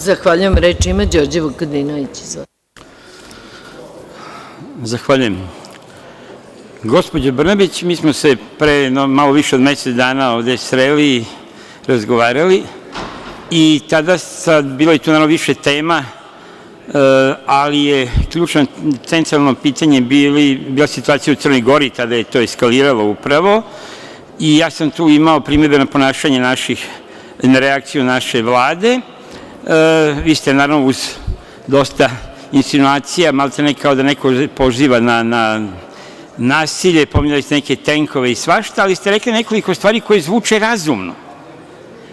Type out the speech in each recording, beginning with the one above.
Zahvaljujem. Reč ima Đorđe Vukadinović. Zahvaljujem. Gospođo Brnabić, mi smo se pre malo više od mesec dana ovde sreli i razgovarali i tada bilo je tu naravno više tema, ali je ključno centralno pitanje bila situacija u Crnoj Gori, tada je to eskaliralo upravo i ja sam tu imao primedbe na ponašanje na reakciju naše Vlade. Vi ste naravno uz dosta insinuacija, maltene kao da neko poziva na nasilje, pominjali ste neke tenkove i svašta, ali ste rekli nekoliko stvari koje zvuče razumno.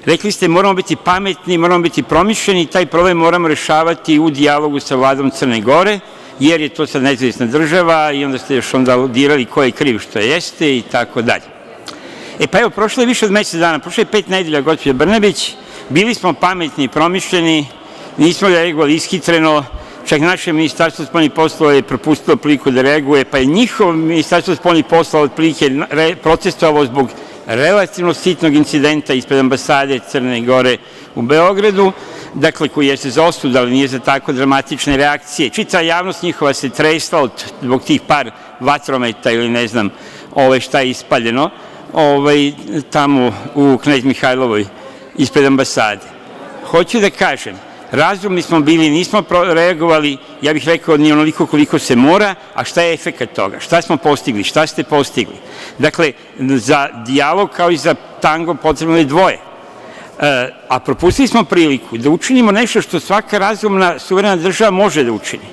Rekli ste moramo biti pametni, moramo biti promišljeni i taj problem moramo rešavati u dijalogu sa Vladom Crne Gore, jer je to sad nezavisna država i onda ste još onda dirali ko je kriv što jeste i tako dalje. Pa evo, prošlo je više od mesec dana, prošlo je 5 nedelja, gospođo Brnabić, bili smo pametni i promišljeni, nismo reagovali ishitreno, čak naše Ministarstvo spoljnih poslova je propustilo priliku da reaguje, pa je njihovo Ministarstvo spoljnih poslova otprilike protestovalo zbog relativno sitnog incidenta ispred ambasade Crne Gore u Beogradu, dakle koji je se za osudu, ali nije za tako dramatične reakcije. Čitava javnost njihova se tresla zbog tih par vatrometa ili ne znam šta je ispaljeno tamo u Knez Mihajlovoj ispred ambasade. Hoću da kažem, razumni smo bili, nismo reagovali, ja bih rekao ni onoliko koliko se mora, a šta je efekat toga? Šta smo postigli? Šta ste postigli? Dakle, za dijalog kao i za tango potrebno je dvoje, a propustili smo priliku da učinimo nešto što svaka razumna suverena država može da učini.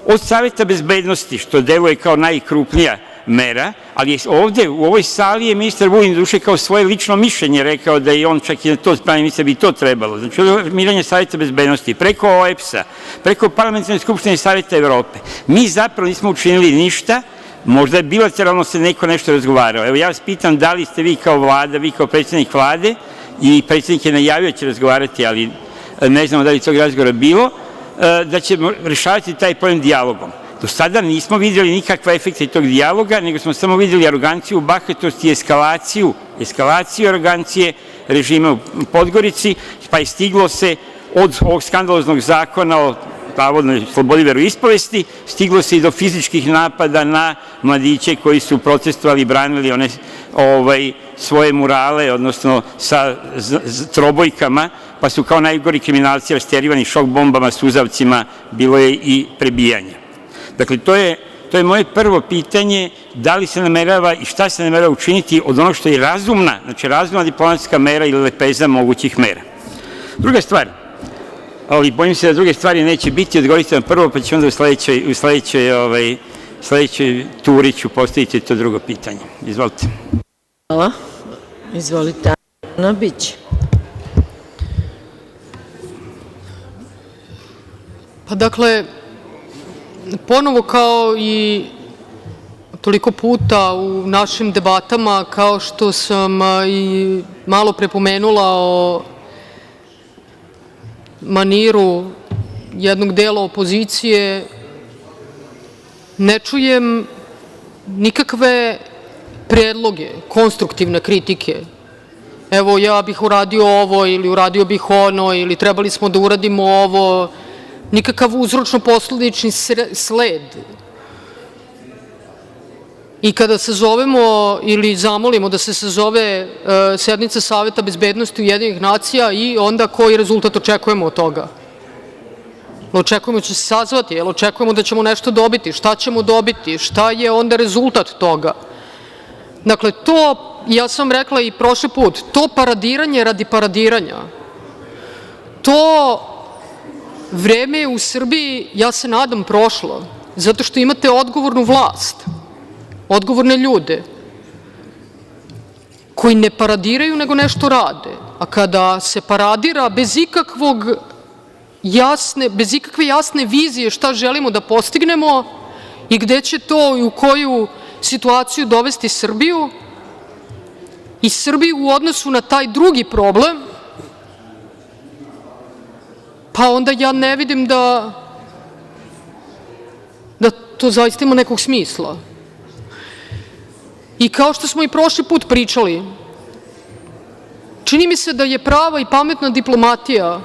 Od Saveta bezbednosti, što deluje kao najkrupnija mera, ali ovde u ovoj sali je ministar Vulin doduše kao svoje lično mišljenje rekao da je on čak i na to spreman, mislim da bi to trebalo. Znači, od formiranja Saveta bezbednosti, preko OEBS-a, preko Parlamentarne skupštine Saveta Evrope, mi zapravo nismo učinili ništa, možda bilateralno se neko nešto razgovarao. Evo, ja vas pitam da li ste vi kao Vlada, vi kao predsednik Vlade, i predsednik je najavio da će razgovarati, ali ne znamo da li tog razgovora bilo, da ćemo rešavati taj problem dijalogom. Do sada nismo videli nikakve efekte tog dijaloga, nego smo samo videli aroganciju, bahatost i eskalaciju arogancije režima u Podgorici, pa je stiglo se od ovog skandaloznog zakona o navodnoj slobodi veroispovesti, stiglo se i do fizičkih napada na mladiće koji su protestovali i branili one svoje murale, odnosno sa trobojkama, pa su kao najgori kriminalci rasterivani šok bombama, suzavcima, bilo je i prebijanja. Dakle, to je moje prvo pitanje, da li se namerava i šta se namerava učiniti od onog što je razumna, znači razumna diplomatska mera ili lepeza mogućih mera. Druga stvar, ali bojim se da druge stvari neće biti, odgovorite vam prvo, pa ću onda u sledećoj turi ću postaviti to drugo pitanje. Izvolite. Hvala. Izvolite, Ana Brnabić. Pa dakle, ponovo kao i toliko puta u našim debatama, kao što sam i malo pre pomenula o maniru jednog dela opozicije, ne čujem nikakve predloge, konstruktivne kritike. Evo, ja bih uradio ovo ili uradio bih ono ili trebali smo da uradimo ovo, nikakav uzročno-posledični sled. I kada sazovemo ili zamolimo da se sazove sednica Saveta bezbednosti Ujedinjenih nacija i onda koji rezultat očekujemo od toga? Očekujemo da će se sazvati, jel očekujemo da ćemo nešto dobiti, šta ćemo dobiti, šta je onda rezultat toga? Dakle, to, ja sam rekla i prošli put, to paradiranje radi paradiranja, to vreme je u Srbiji, ja se nadam, prošlo, zato što imate odgovornu vlast, odgovorne ljude koji ne paradiraju nego nešto rade, a kada se paradira bez ikakve jasne vizije šta želimo da postignemo i gde će to i u koju situaciju dovesti Srbiju i Srbiju u odnosu na taj drugi problem, pa onda ja ne vidim da to zaista ima nekog smisla. I kao što smo i prošli put pričali, čini mi se da je prava i pametna diplomatija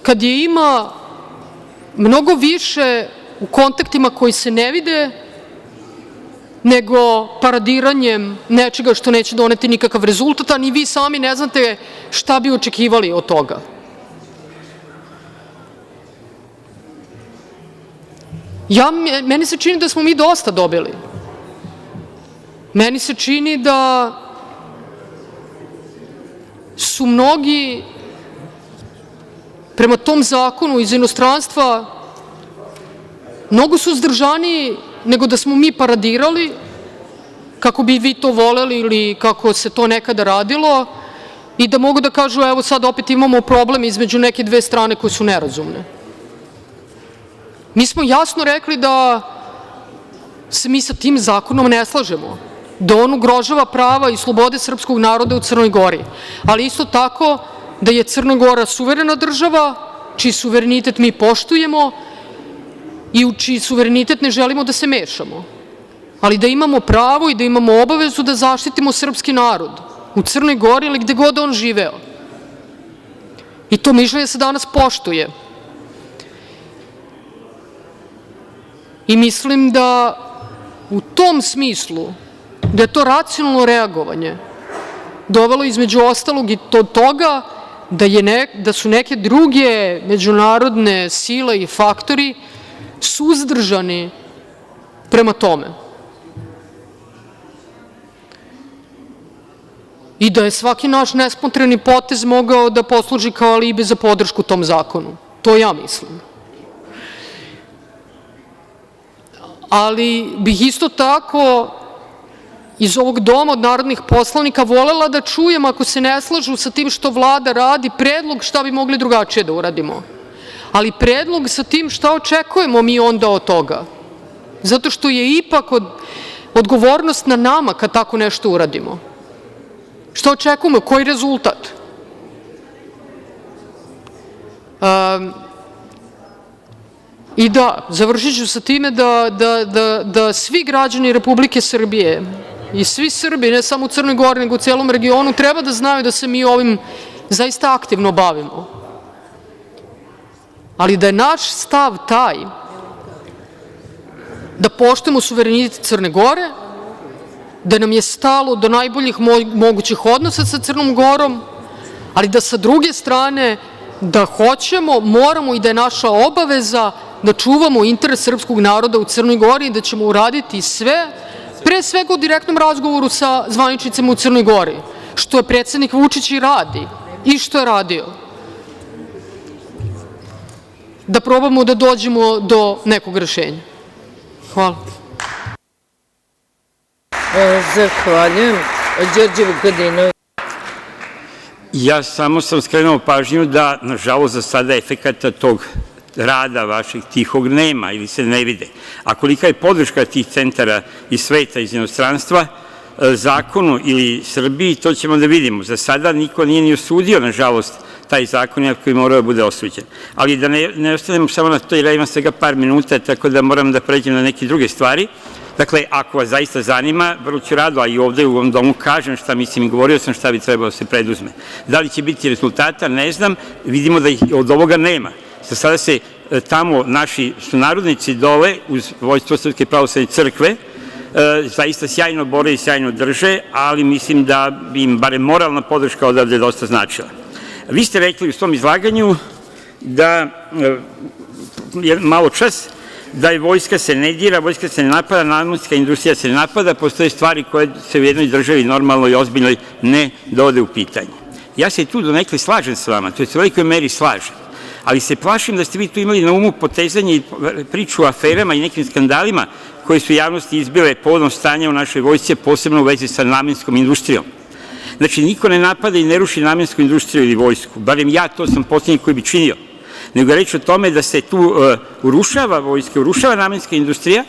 kad je ima mnogo više u kontaktima koji se ne vide, nego paradiranjem nečega što neće doneti nikakav rezultat, a ni vi sami ne znate šta bi očekivali od toga. Meni se čini da smo mi dosta dobili. Meni se čini da su mnogi prema tom zakonu iz inostranstva mnogo suzdržaniji nego da smo mi paradirali, kako bi vi to voleli ili kako se to nekada radilo, i da mogu da kažu evo sad opet imamo problem između neke dve strane koje su nerazumne. Mi smo jasno rekli da se mi sa tim zakonom ne slažemo, da on ugrožava prava i slobode srpskog naroda u Crnoj Gori, ali isto tako da je Crna Gora suverena država, čiji suverenitet mi poštujemo i u čiji suverenitet ne želimo da se mešamo, ali da imamo pravo i da imamo obavezu da zaštitimo srpski narod u Crnoj Gori ili gde god on živeo. I to mišljenje se danas poštuje. I mislim da u tom smislu, da je to racionalno reagovanje dovelo između ostalog i do toga da su neke druge međunarodne sile i faktori suzdržani prema tome. I da je svaki naš nesmotreni potez mogao da posluži kao alibi za podršku tom zakonu. To ja mislim. Ali bih isto tako iz ovog doma od narodnih poslanika volela da čujem, ako se ne slažu sa tim što Vlada radi, predlog šta bi mogli drugačije da uradimo. Ali predlog sa tim šta očekujemo mi onda od toga. Zato što je ipak odgovornost na nama kad tako nešto uradimo. Šta očekujemo? Koji rezultat? I da, završit ću sa time da svi građani Republike Srbije i svi Srbi, ne samo u Crnoj Gori, nego u celom regionu, treba da znaju da se mi ovim zaista aktivno bavimo. Ali da je naš stav taj da poštujemo suverenitet Crne Gore, da nam je stalo do najboljih mogućih odnosa sa Crnom Gorom, ali da sa druge strane da hoćemo, moramo i da je naša obaveza da čuvamo interes srpskog naroda u Crnoj Gori i da ćemo uraditi sve, pre svega u direktnom razgovoru sa zvaničnicima u Crnoj Gori, što je predsednik Vučić i radi i što je radio, da probamo da dođemo do nekog rešenja. Hvala. Zahvaljujem. Đorđe Vukadinović. Ja samo sam skrenuo pažnju da, nažalost, za sada efekata tog rada vašeg tihog nema ili se ne vide. A kolika je podrška tih centara iz sveta, iz inostranstva, zakonu ili Srbiji, to ćemo da vidimo. Za sada niko nije ni osudio, nažalost, taj zakon, iako je morao da bude osuđen. Ali da ne ostanemo samo na to, jer ja imam svega par minuta, tako da moram da pređem na neke druge stvari. Dakle, ako vas zaista zanima, vrlo ću rado, a i ovde u ovom domu kažem šta mislim i govorio sam šta bi trebalo da se preduzme. Da li će biti rezultata, ne znam, vidimo da ih od ovoga nema. Za sada se tamo naši sunarodnici dole, uz vođstvo Srpske pravoslavne crkve, zaista sjajno bore i sjajno drže, ali mislim da bi im barem moralna podrška odavde dosta značila. Vi ste rekli u svom izlaganju da malo čas, da je vojska se ne dira, vojska se ne napada, namenska industrija se ne napada, postoje stvari koje se u jednoj državi normalno i ozbiljnoj ne dovode u pitanje. Ja se tu donekle slažem s vama, to je u velikoj meri slažem, ali se plašim da ste vi tu imali na umu potezanje i priču o aferama i nekim skandalima koje su javnosti izbile povodom stanja u našoj vojsci, posebno u vezi sa namenskom industrijom. Znači, niko ne napada i ne ruši namensku industriju ili vojsku, barem ja to sam poslednji koji bi činio, nego je reč o tome da se tu urušava vojska, urušava namenska industrija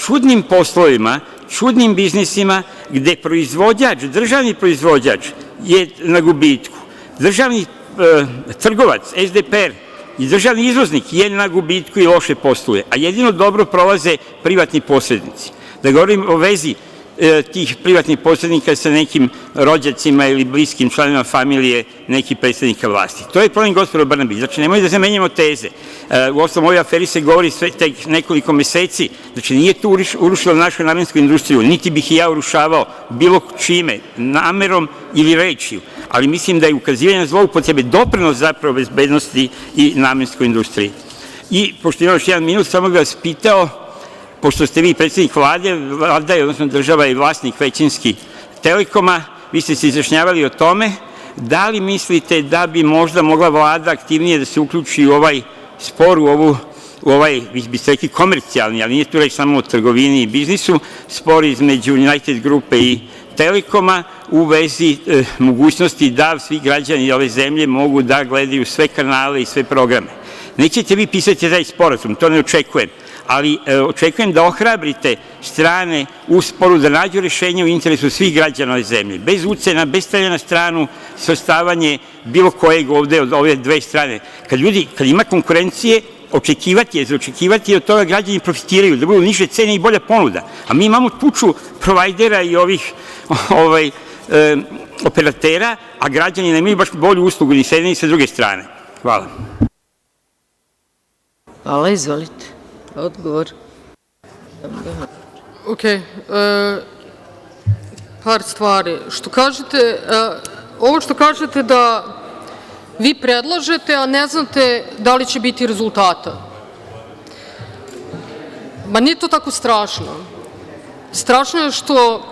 čudnim poslovima, čudnim biznisima, gde proizvođač, državni proizvođač je na gubitku, državni trgovac, SDPR i državni izvoznik je na gubitku i loše posluje, a jedino dobro prolaze privatni posrednici. Da govorim o vezi tih privatnih posrednika sa nekim rođacima ili bliskim članovima familije nekih predstavnika vlasti. To je problem, gospodo Brnabić. Znači, nemoj da zamenjamo teze. Uostalom, o ovoj aferi se govori tek nekoliko meseci. Znači, nije tu urušila našu namensku industriju, niti bih i ja urušavao bilo čime, namerom ili rečju, ali mislim da je ukazivanje na zloupotrebe doprinos zapravo bezbednosti i namenskoj industriji. I, pošto imam još jedan minut, samo bih vas pitao, pošto ste vi predsednik Vlade, Vlada je, odnosno država je vlasnik većinski Telekoma, vi ste se izjašnjavali o tome, da li mislite da bi možda mogla Vlada aktivnije da se uključi u ovaj spor, u ovaj, vi biste rekli komercijalni, ali nije tu reč samo o trgovini i biznisu, spor između United grupe i Telekoma u vezi mogućnosti da svi građani ove zemlje mogu da gledaju sve kanale i sve programe. Nećete vi pisati taj sporazum, to ne očekujem, ali očekujem da ohrabrite strane u sporu da nađu rešenje u interesu svih građana ove zemlje, bez ucena, bez stavljanja na stranu, svrstavanje bilo kojeg ovde od ove dve strane. Kad ima konkurencije, očekivati je od toga građani profitiraju, da budu niže cene i bolja ponuda. A mi imamo tuču provajdera i ovih operatera, a građani nemaju baš bolju uslugu ni s jedne ni sa druge strane. Hvala. Hvala, izvolite. Odgovor. Ok, par stvari. Ovo što kažete da vi predlažete, a ne znate da li će biti rezultata. Ma nije to tako strašno. Strašno je što,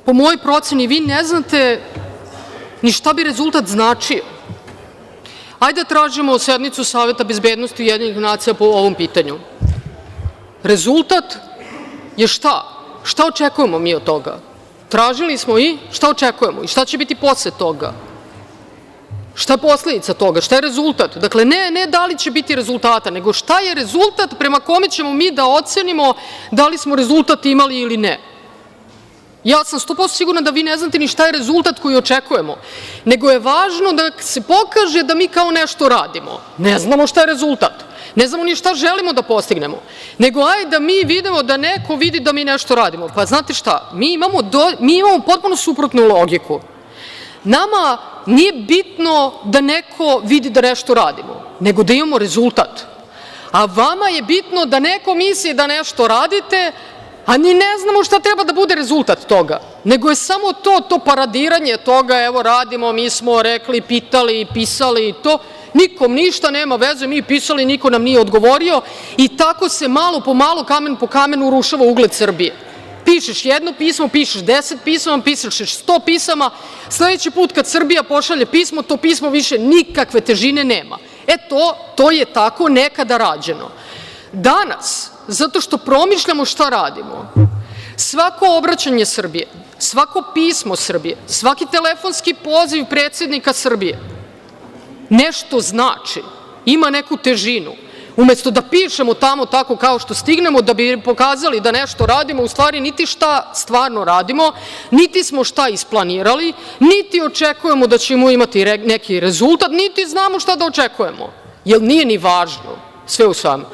po mojoj proceni, vi ne znate ni šta bi rezultat značio. Hajde da tražimo sednicu Saveta bezbednosti Ujedinjenih nacija po ovom pitanju. Rezultat je šta? Šta očekujemo mi od toga? Tražili smo i šta očekujemo? I šta će biti posle toga? Šta je posledica toga? Šta je rezultat? Dakle, ne da li će biti rezultata, nego šta je rezultat prema kome ćemo mi da ocenimo da li smo rezultat imali ili ne. Ja sam 100% sigurna da vi ne znate ni šta je rezultat koji očekujemo, nego je važno da se pokaže da mi kao nešto radimo. Ne znamo šta je rezultat, ne znamo ni šta želimo da postignemo, nego ajde da mi vidimo, da neko vidi da mi nešto radimo. Pa znate šta, mi imamo potpuno suprotnu logiku. Nama nije bitno da neko vidi da nešto radimo, nego da imamo rezultat. A vama je bitno da neko misli da nešto radite, a ni ne znamo šta treba da bude rezultat toga, nego je samo to paradiranje toga, evo radimo, mi smo rekli, pitali, pisali i to, nikom ništa, nema veze, mi pisali, niko nam nije odgovorio i tako se malo po malo, kamen po kamen urušava ugled Srbije. Pišeš jedno pismo, pišeš 10 pisama, pišeš 100 pisama, sledeći put kad Srbija pošalje pismo, to pismo više nikakve težine nema. To je tako nekada rađeno. Danas, zato što promišljamo šta radimo, svako obraćanje Srbije, svako pismo Srbije, svaki telefonski poziv predsednika Srbije nešto znači, ima neku težinu. Umesto da pišemo tamo tako kao što stignemo da bi pokazali da nešto radimo, u stvari niti šta stvarno radimo, niti smo šta isplanirali, niti očekujemo da ćemo imati neki rezultat, niti znamo šta da očekujemo, jer nije ni važno, sve u svemu.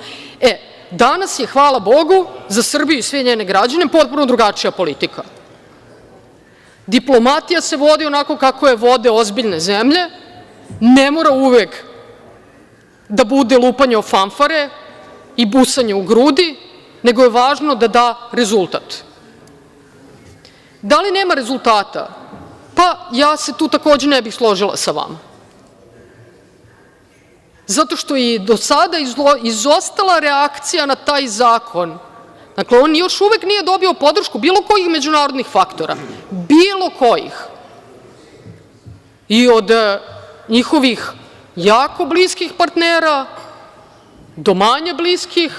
Danas je, hvala Bogu, za Srbiju i sve njene građane potpuno drugačija politika. Diplomatija se vodi onako kako je vode ozbiljne zemlje, ne mora uvek da bude lupanje o fanfare i busanje u grudi, nego je važno da da rezultat. Da li nema rezultata? Pa ja se tu takođe ne bih složila sa vama. Zato što je do sada izostala reakcija na taj zakon. Dakle, on još uvek nije dobio podršku bilo kojih međunarodnih faktora, bilo kojih. I od njihovih jako bliskih partnera do manje bliskih.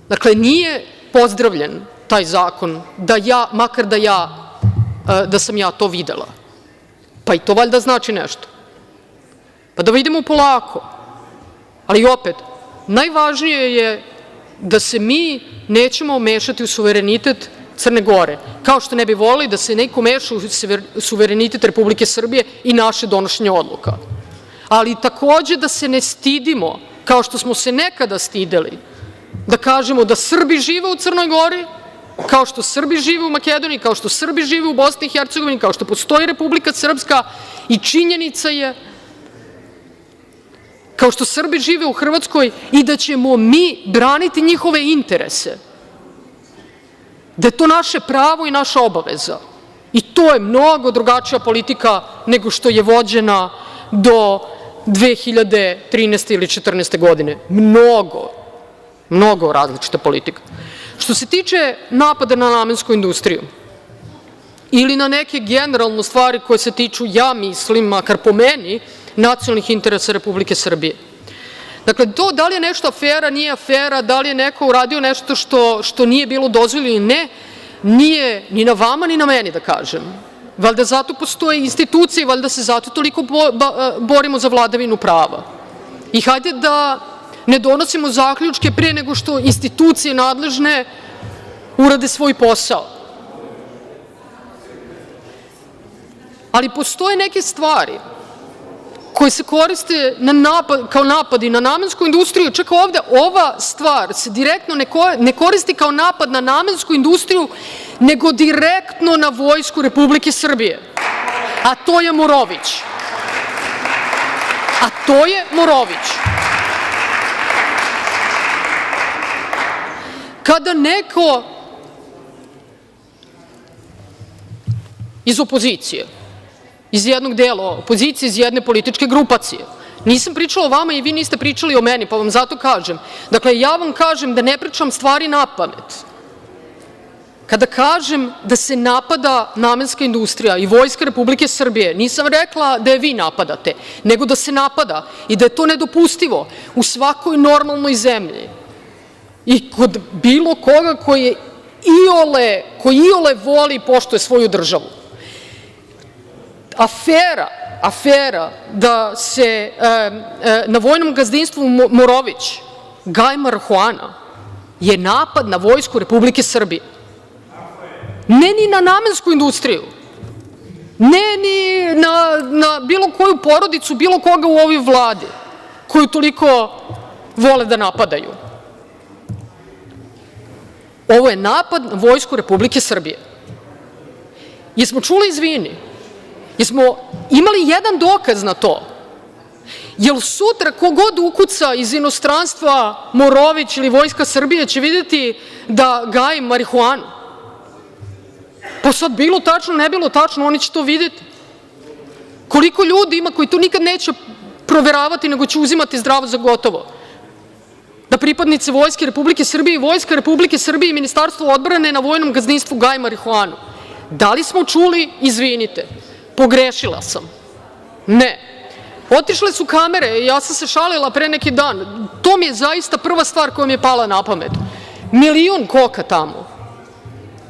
Dakle, nije pozdravljen taj zakon, makar da sam ja to videla. Pa i to valjda znači nešto. Pa da vidimo polako. Ali opet, najvažnije je da se mi nećemo mešati u suverenitet Crne Gore, kao što ne bi voleli da se neko meša u suverenitet Republike Srbije i naše donošenje odluka. Ali takođe da se ne stidimo, kao što smo se nekada stideli, da kažemo da Srbi žive u Crnoj Gori kao što Srbi žive u Makedoniji, kao što Srbi žive u Bosni i Hercegovini, kao što postoji Republika Srpska i činjenica je, kao što Srbi žive u Hrvatskoj i da ćemo mi braniti njihove interese, da je to naše pravo i naša obaveza. I to je mnogo drugačija politika nego što je vođena do 2013. ili 2014. godine. Mnogo različita politika. Što se tiče napada na namensku industriju ili na neke generalne stvari koje se tiču, ja mislim, makar po meni, nacionalnih interesa Republike Srbije. Dakle, to da li je nešto afera, nije afera, da li je neko uradio nešto što nije bilo dozvoljeno ili ne, nije ni na vama ni na meni da kažem. Valjda zato postoje institucije i valjda se zato toliko borimo za vladavinu prava. I hajde da ne donosimo zaključke pre nego što institucije nadležne urade svoj posao. Ali postoje neke stvari koje se koriste kao napadi na namensku industriju. Čak ovde ova stvar se direktno ne koristi kao napad na namensku industriju, nego direktno na Vojsku Republike Srbije. A to je Morović. Kada neko iz opozicije, iz jednog dela opozicije, iz jedne političke grupacije, nisam pričala o vama i vi niste pričali o meni, pa vam zato kažem. Dakle, ja vam kažem da ne pričam stvari napamet. Kada kažem da se napada namenska industrija i Vojska Republike Srbije, nisam rekla da je vi napadate, nego da se napada i da je to nedopustivo u svakoj normalnoj zemlji i kod bilo koga koji iole voli i poštuje svoju državu. Afera da se na vojnom gazdinstvu Morović gaji marihuana je napad na Vojsku Republike Srbije. Ne ni na namensku industriju, ne ni na bilo koju porodicu, bilo koga u ovoj Vladi koju toliko vole da napadaju. Ovo je napad na Vojsku Republike Srbije. Jesmo čuli izvini? Jesmo imali jedan dokaz na to? Jel sutra kogod ukuca iz inostranstva Morović ili Vojska Srbije će videti da gaji marihuanu? Pa sad bilo tačno, ne bilo tačno, oni će to videti. Koliko ljudi ima koji to nikad neće proveravati, nego će uzimati zdravo za gotovo? Da pripadnici Vojske Republike Srbije i Vojska Republike Srbije i Ministarstvo odbrane na vojnom gazdinstvu gaji marihuanu. Da li smo čuli izvinite? Pogrešila sam. Ne. Otišle su kamere, ja sam se šalila pre neki dan. To mi je zaista prva stvar koja mi je pala na pamet. 1.000.000 koka tamo.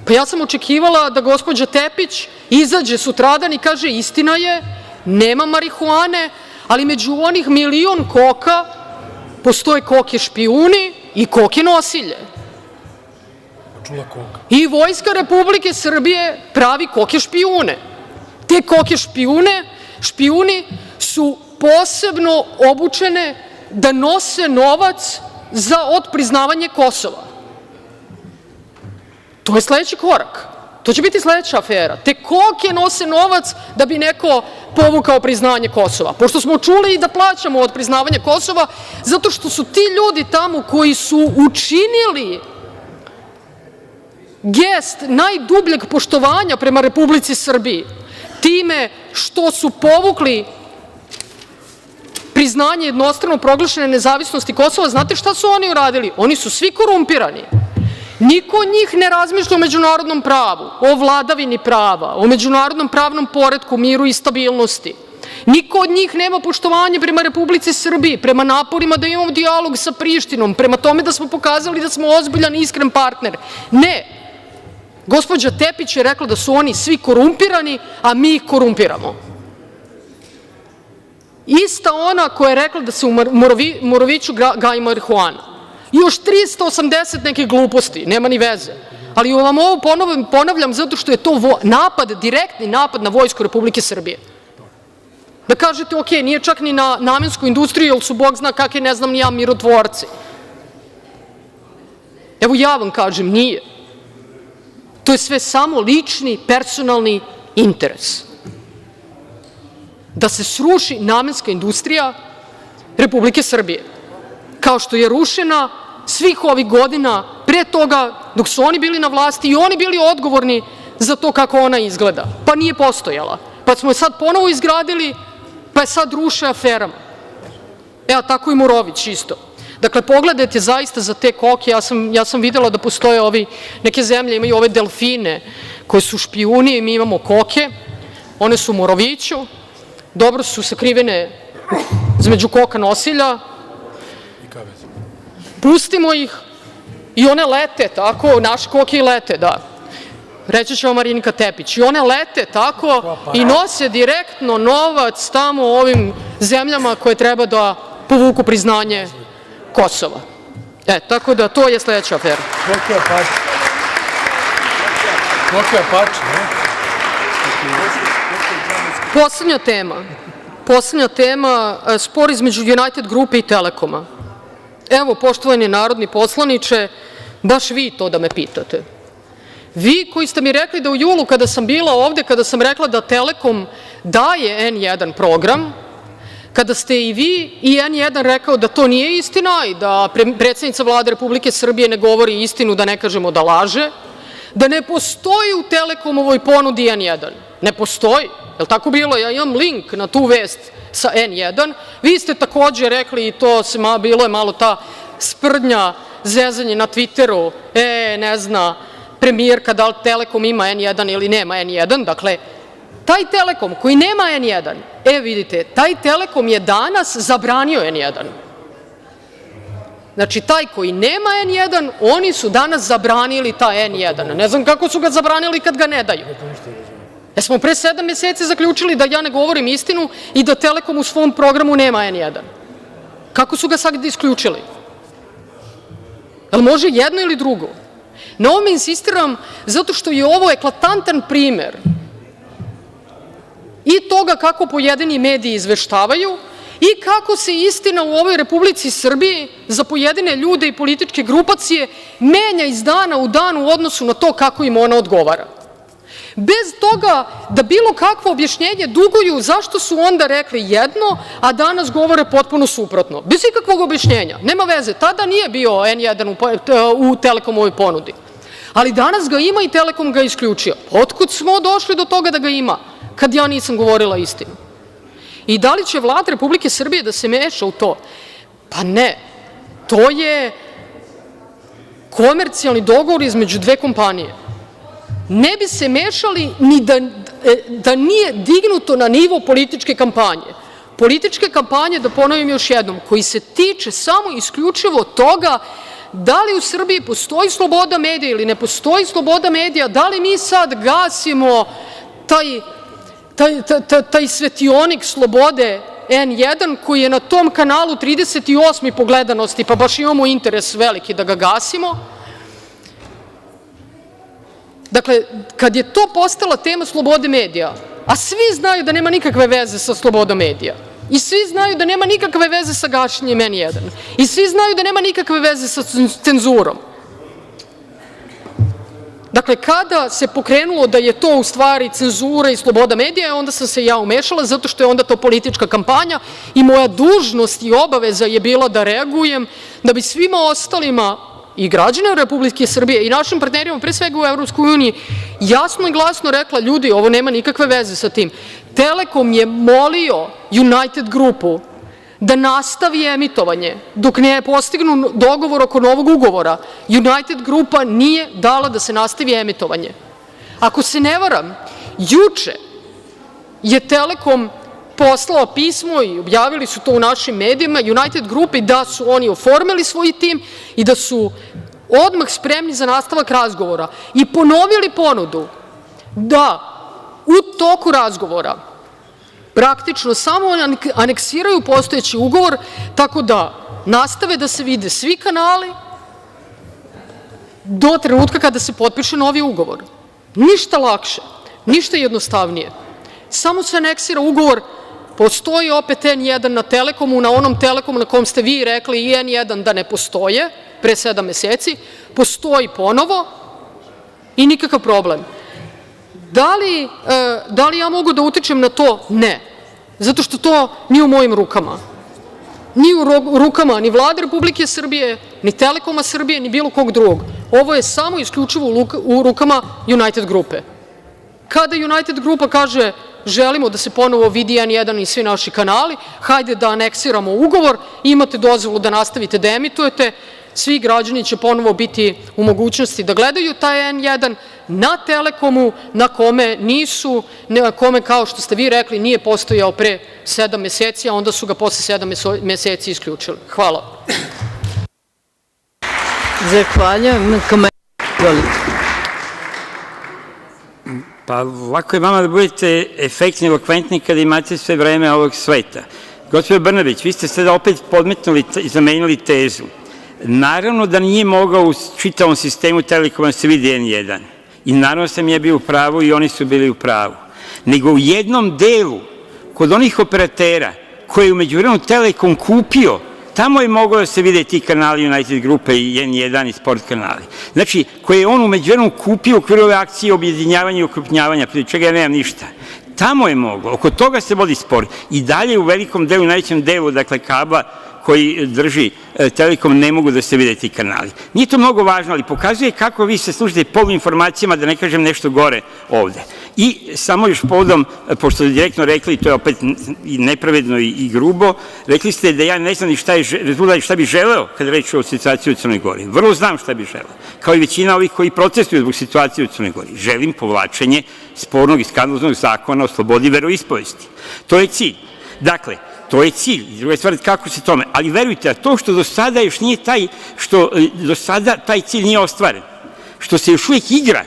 Pa ja sam očekivala da gospođa Tepić izađe sutradan i kaže istina je, nema marihuane, ali među onih 1.000.000 koka postoje koke špijuni i koke nosilje. I Vojska Republike Srbije pravi koke špijune. Te koke špijuni su posebno obučene da nose novac za otpriznavanje Kosova. To je sledeći korak. To će biti sledeća afera. Te koke nose novac da bi neko povukao priznanje Kosova. Pošto smo čuli i da plaćamo otpriznavanje Kosova, zato što su ti ljudi tamo koji su učinili gest najdubljeg poštovanja prema Republici Srbiji, time što su povukli priznanje jednostrano proglašene nezavisnosti Kosova, znate šta su oni uradili? Oni su svi korumpirani. Niko od njih ne razmišlja o međunarodnom pravu, o vladavini prava, o međunarodnom pravnom poretku, miru i stabilnosti. Niko od njih nema poštovanje prema Republici Srbiji, prema naporima da imamo dijalog sa Prištinom, prema tome da smo pokazali da smo ozbiljan i iskren partner. Ne. Gospođa Tepić je rekla da su oni svi korumpirani, a mi ih korumpiramo. Ista ona koja je rekla da se u Moroviću gaji marihuana. Još 380 nekih gluposti, nema ni veze. Ali vam ovo ponavljam zato što je to napad, direktni napad na Vojsku Republike Srbije. Da kažete, ok, nije čak ni na namensku industriju, jer su Bog zna kakve, ne znam ni ja, mirotvorci. Evo ja vam kažem, nije. To je sve samo lični, personalni interes. Da se sruši namenska industrija Republike Srbije, kao što je rušena svih ovih godina pre toga dok su oni bili na vlasti i oni bili odgovorni za to kako ona izgleda, pa nije postojala, pa smo je sad ponovo izgradili, pa je sad ruše aferama. Evo, tako i Morović isto. Dakle, pogledajte zaista za te koke, ja sam videla da postoje neke zemlje imaju ove delfine koje su špijuni i mi imamo koke, one su u Moroviću, dobro su sakrivene između koka nosilja, pustimo ih i one lete tako, naše koke i lete, da. Reći će vam Marinika Tepić. I one lete tako i nose direktno novac tamo ovim zemljama koje treba da povuku priznanje Kosova. Tako da to je sledeća afera. Poslednja tema, spor između United grupe i Telekoma. Evo, poštovani narodni poslaniče, baš vi to da me pitate. Vi koji ste mi rekli da u julu kada sam bila ovde, kada sam rekla da Telekom daje N1 program, kada ste i vi i N1 rekao da to nije istina i da predsednica Vlade Republike Srbije ne govori istinu, da ne kažemo da laže, da ne postoji u Telekomovoj ponudi N1. Ne postoji. Je li tako bilo? Ja imam link na tu vest sa N1. Vi ste takođe rekli, i to bilo je malo ta sprdnja, zezanje na Twitteru, ne zna premijerka da li Telekom ima N1 ili nema N1. Dakle, taj Telekom koji nema N1, vidite, taj Telekom je danas zabranio N1. Znači, taj koji nema N1, oni su danas zabranili taj N1. Ne znam kako su ga zabranili kad ga ne daju. Smo pre 7 meseci zaključili da ja ne govorim istinu i da Telekom u svom programu nema N1. Kako su ga sad isključili? Jel može jedno ili drugo? Na ovome insistiram zato što je ovo eklatantan primer i toga kako pojedini mediji izveštavaju i kako se istina u ovoj Republici Srbiji za pojedine ljude i političke grupacije menja iz dana u dan u odnosu na to kako im ona odgovara. Bez toga da bilo kakvo objašnjenje duguju zašto su onda rekli jedno, a danas govore potpuno suprotno. Bez ikakvog objašnjenja. Nema veze. Tada nije bio N1 u Telekomovoj ponudi. Ali danas ga ima i Telekom ga isključio. Otkud smo došli do toga da ga ima, kad ja nisam govorila istinu? I da li će Vlada Republike Srbije da se meša u to? Pa ne. To je komercijalni dogovor između dve kompanije. Ne bi se mešali ni da nije dignuto na nivo političke kampanje. Političke kampanje, da ponovim još jednom, koji se tiče samo isključivo toga da li u Srbiji postoji sloboda medija ili ne postoji sloboda medija, da li mi sad gasimo taj svetionik slobode N1 koji je na tom kanalu 38. po gledanosti, pa baš imamo interes veliki da ga gasimo. Dakle, kad je to postala tema slobode medija, a svi znaju da nema nikakve veze sa slobodom medija i svi znaju da nema nikakve veze sa gašenjem N1 i svi znaju da nema nikakve veze sa cenzurom. Dakle, kada se pokrenulo da je to u stvari cenzura i sloboda medija, onda sam se ja umešala zato što je onda to politička kampanja i moja dužnost i obaveza je bila da reagujem da bi svima ostalima i građanima Republike Srbije i našim partnerima, pre svega u Evropskoj uniji, jasno i glasno rekla, ljudi, ovo nema nikakve veze sa tim. Telekom je molio United grupu da nastavi emitovanje dok ne postignu dogovor oko novog ugovora. United grupa nije dala da se nastavi emitovanje. Ako se ne varam, juče je Telekom poslao pismo i objavili su to u našim medijima, United grupi, da su oni oformili svoj tim i da su odmah spremni za nastavak razgovora i ponovili ponudu da u toku razgovora praktično samo aneksiraju postojeći ugovor tako da nastave da se vide svi kanali do trenutka kada se potpiše novi ugovor. Ništa lakše, ništa jednostavnije. Samo se aneksira ugovor. Postoji opet N1 na Telekomu, na onom Telekomu na kom ste vi rekli i N1 da ne postoje, pre 7 meseci, postoji ponovo i nikakav problem. Da li ja mogu da utičem na to? Ne. Zato što to nije u mojim rukama. Nije u rukama ni Vlade Republike Srbije, ni Telekoma Srbije, ni bilo kog drugog. Ovo je samo isključivo u rukama United grupe. Kada United grupa kaže želimo da se ponovo vidi N1 i svi naši kanali, hajde da aneksiramo ugovor, imate dozvolu da nastavite da emitujete, svi građani će ponovo biti u mogućnosti da gledaju taj N1 na Telekomu, na kome, kao što ste vi rekli, nije postojao pre 7 meseci, a onda su ga posle 7 meseci isključili. Hvala. Zahvaljujem. Pa lako je vama da budete efektni, elokventni kada imate sve vreme ovog sveta. Gospođo Brnabić, vi ste sada opet podmetnuli i zamenili tezu. Naravno da nije mogao u čitavom sistemu Telekoma se vidi N1. I naravno sam ja bio u pravu i oni su bili u pravu. Nego u jednom delu, kod onih operatera koje je u međuvremenu Telekom kupio, tamo je moglo da se vide ti kanali United grupe i N1 i sport kanali. Znači, koje je on u međuvremenu kupio u okviru ove akcije objedinjavanja i okrupnjavanja, protiv čega ja nemam ništa. Tamo je moglo, oko toga se vodi spor. I dalje u velikom delu, najvećem delu, dakle kabla koji drži Telekom, ne mogu da se vide ti kanali. Nije to mnogo važno, ali pokazuje kako vi se služite poluinformacijama, da ne kažem nešto gore ovde. I samo još povodom, pošto ste direktno rekli, to je opet i nepravedno i grubo, rekli ste da ja ne znam ni šta bi želeo kada reč o situaciji u Crnoj Gori. Vrlo znam šta bi želeo. Kao i većina ovih koji protestuju zbog situacije u Crnoj Gori. Želim povlačenje spornog i skandaloznog zakona o slobodi veroispovesti. To je cilj. Dakle, to je cilj. Druga je stvar kako se tome. Ali verujte, to što do sada još nije do sada taj cilj nije ostvaren, što se još uvijek igra,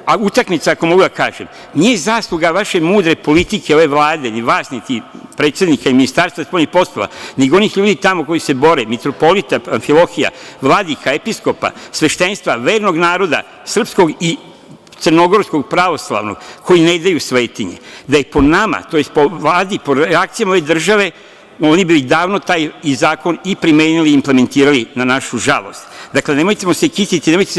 a utakmica, ako mogu da kažem, nije zasluga vaše mudre politike ove Vlade, ni vas, niti predsednika i Ministarstva spoljnih poslova, nego onih ljudi tamo koji se bore, mitropolita, Amfilohija, vladika, episkopa, sveštenstva, vernog naroda, srpskog i crnogorskog pravoslavnog, koji ne daju svetinje. Da je po nama, to je po Vladi, po reakcijama ove države, oni bi davno taj zakon i primenili i implementirali na našu žalost. Dakle, nemojte se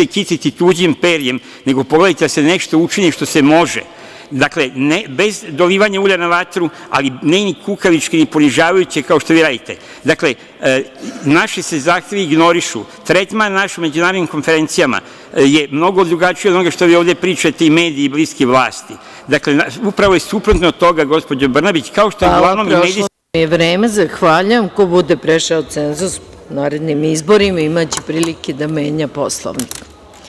kititi tuđim perjem, nego pogledajte da se nešto učini što se može. Dakle, bez dolivanja ulja na vatru, ali ne ni kukavički, ni ponižavajuće, kao što vi radite. Dakle, naši se zahtevi ignorišu. Tretman naš u međunarodnim konferencijama je mnogo drugačiji od onoga što vi ovde pričate i mediji i bliski vlasti. Dakle, upravo je suprotno od toga, gospođo Brnabić, kao što je uglavnom i medijski... Je vreme, zahvaljam. Ko bude prešao cenzus u narednim izborima imaće prilike da menja Poslovnik.